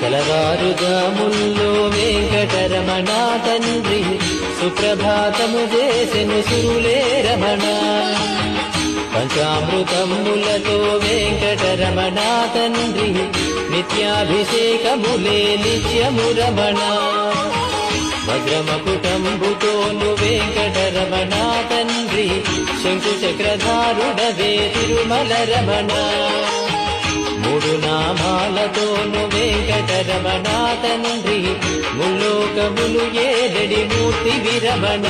తెలవారుజాముల్లో వెంకటరమణ తండ్రి సుప్రభాతము చేసెను సురులే రమణ. పంచామృతములతో వెంకటరమణ తండ్రి నిత్యాభిషేకములే నిత్యము రమణ. భద్రమకుటంబుతోను వెంకటరమణ తండ్రి శంకు చక్రధారుడవే తిరుమల రమణ. మూడు నామాలతోను వెంకటరమణ తండ్రి ముల్లోకములు ఏడడి మూర్తి విరమణ.